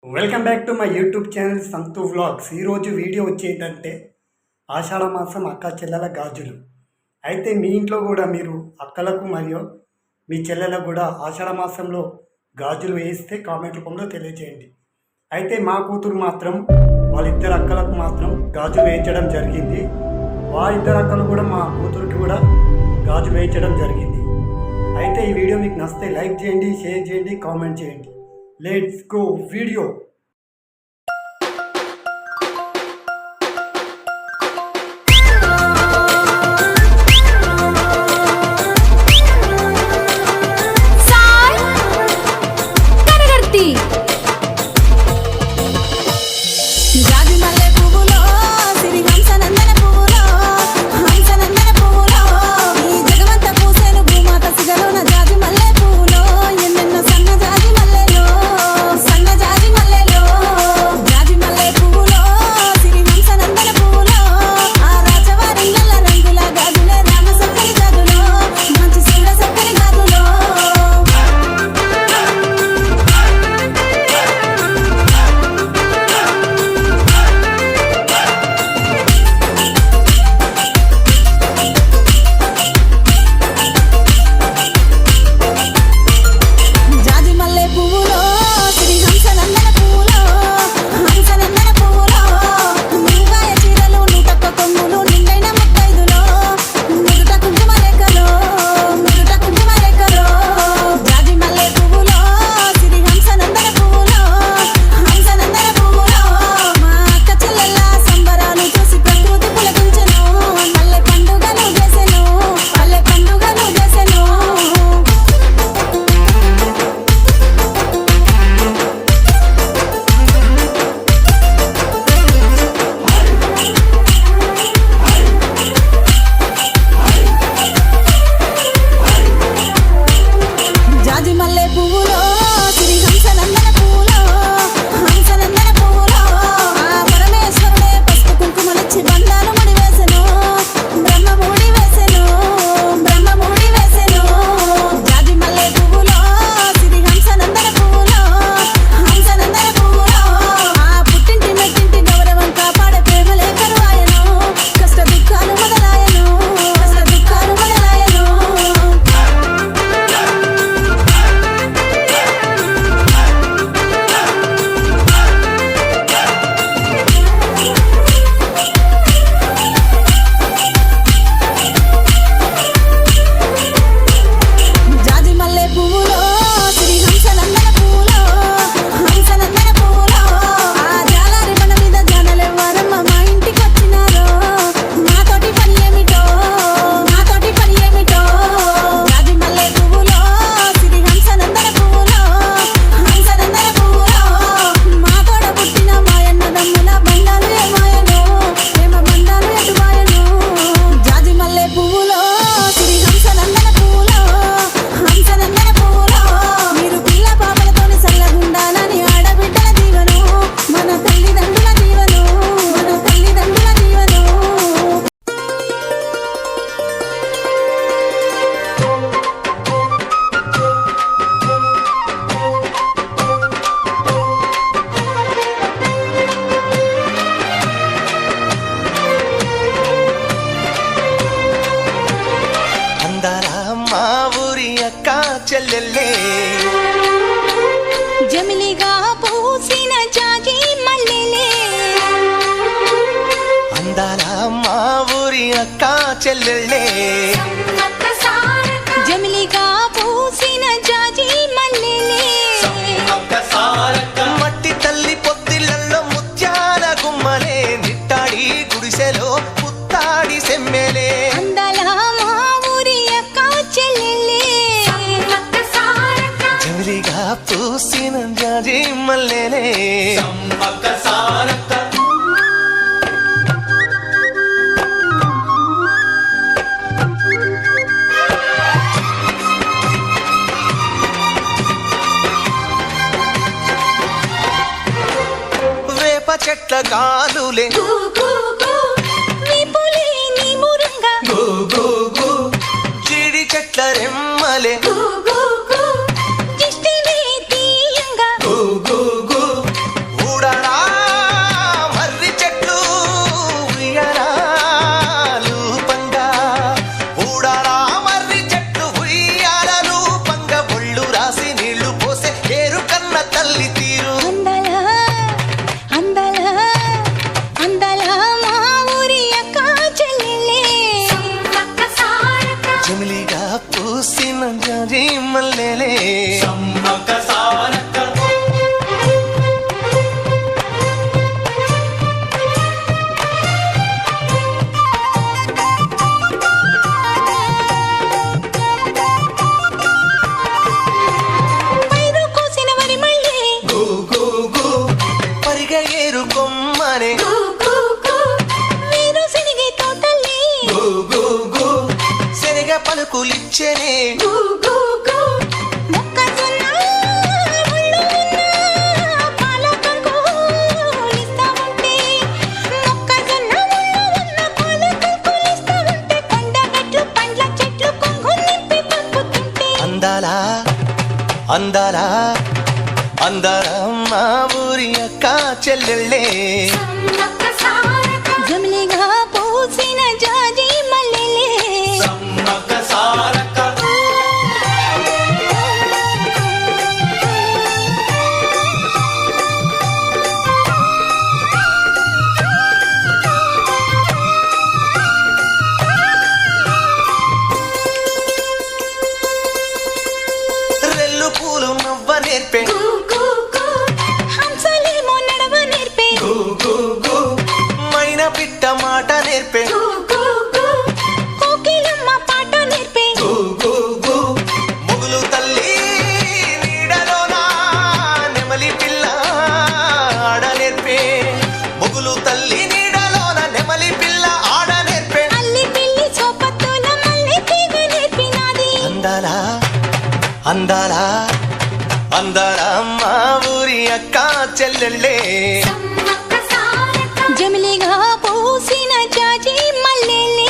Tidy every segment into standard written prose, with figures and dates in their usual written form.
Welcome back to my YouTube channel Santhu vlogs. ఈరోజు video వచ్చేటంటే ఆషాఢ మాసం అక్క చెల్లెల గాజులు. అయితే మీ ఇంట్లో కూడా మీరు అక్కలకు మరియు మీ చెల్లెలకు కూడా ఆషాఢ మాసంలో గాజులు వేయిస్తే కామెంట్ రూపంలో తెలియజేయండి. అయితే మా కూతురు మాత్రం వాళ్ళిద్దరు అక్కలకు మాత్రం గాజులు వేయించడం జరిగింది. వాళ్ళిద్దరు అక్కలు కూడా మా కూతురికి కూడా గాజులు వేయించడం జరిగింది. అయితే ఈ వీడియో మీకు నచ్చితే లైక్ చేయండి, షేర్ చేయండి, కామెంట్ చేయండి. Let's go video. చెల్లెల్లే జమిలిగా పూసిన జాజి మల్లెలే అందాల మా ఊరి అక్క చెల్లెల్లే జమిలిగా పూసిన జాజి మల్లెలే మట్టి తల్లి పొత్తిళ్ళల్లో ముత్యాల గుమ్మలే నిట్టాడి గుడిసెలో పుత్తాడి సెమ్మెలే అందాల మా ఊరి అక్క చెల్లెలే జమిలిగా పూసిన జాజి మల్లెలే వేప చెట్ల కాలులే జీడి చెట్ల రెమ్మలే పలుకులిచ్చెనే మొక్కజొన్న ముళ్ళు ఉన్న పాల కంకులిస్తా ఉంటే, మొక్కజొన్న ముళ్ళు ఉన్న పాల కంకులిస్తా ఉంటే, కొండగట్లు పండ్ల చెట్లు కొంగు నింపి పంపుతుంటే, అందాలా అందాలా అందాల మా ఊరి అక్క చెల్లెళ్ళే జమిలిగా పూసిన జాజి మల్లెలే రెల్లు పూలు నవ్వ నేర్పే హంసలేమో నడవ నేర్పే మైనా పిట్ట మాట నేర్పే కోకిలమ్మ పాట నేర్పే ముగులు తల్లి నీడలోన నెమలి పిల్ల ఆడ నేర్పే ముగులు తల్లి నీడలోన నెమలి పిల్ల ఆడ నేర్పే అల్లి పిల్లి సోపత్తుల మల్లె తీగ నేర్పినాది అందాలా అందాలా అందాల మా ఊరి అక్క చెల్లెళ్ళే జమిలిగా పూసిన జాజి మల్లెలే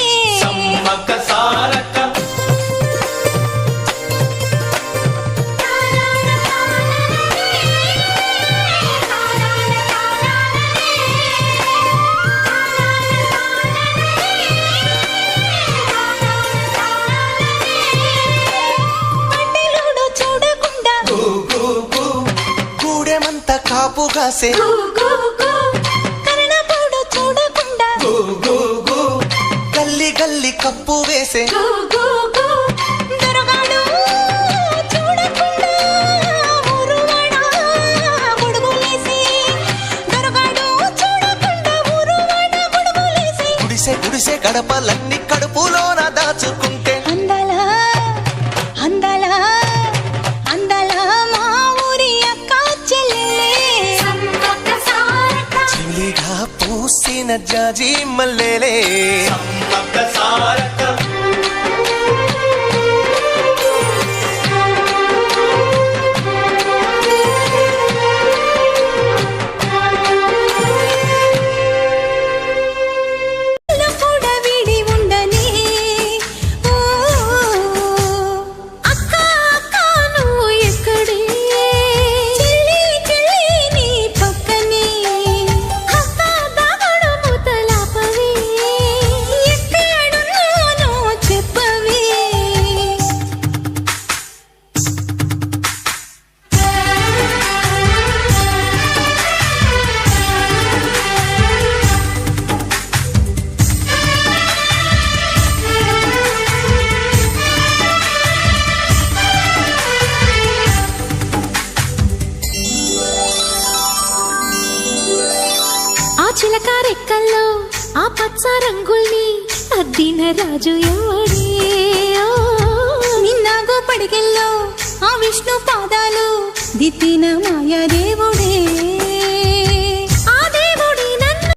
పట్టెలోడు చూడకుండా గూడెమంత కాపు కాసే కరణపోడు చూడకుండా గల్లి గల్లి కప్పు వేసే దొరగాడు చూడకుండా ఊరువాడ గొడుగులేసి, దొరగాడు చూడకుండా ఊరువాడ గొడుగులేసి, గుడిసె గుడిసె గడపలన్నీ కడుపులోన దాచుకుంటే అందాల అందాల అందాల మా ఊరి అక్క చెల్లెలే చిలిగా పూసిన జాజి మల్లెలే కూడా వీడి ఉండని ఓ అక్క అక్క నువ్వు ఎక్కడే, చెల్లి చెల్లి నీ పక్కనే, అక్క దాగుడు మూతలాపవే, ఎక్కడున్నానో చెప్పవే. ఆ చిలక రెక్కల్లో ఆ పచ్చ రంగుల్ని అద్దిన రాజు ఎవడే, నిన్నాగో పడిగెల్లో ఆ విష్ణు పాదాలు దిద్దిన మాయాదేవుడే.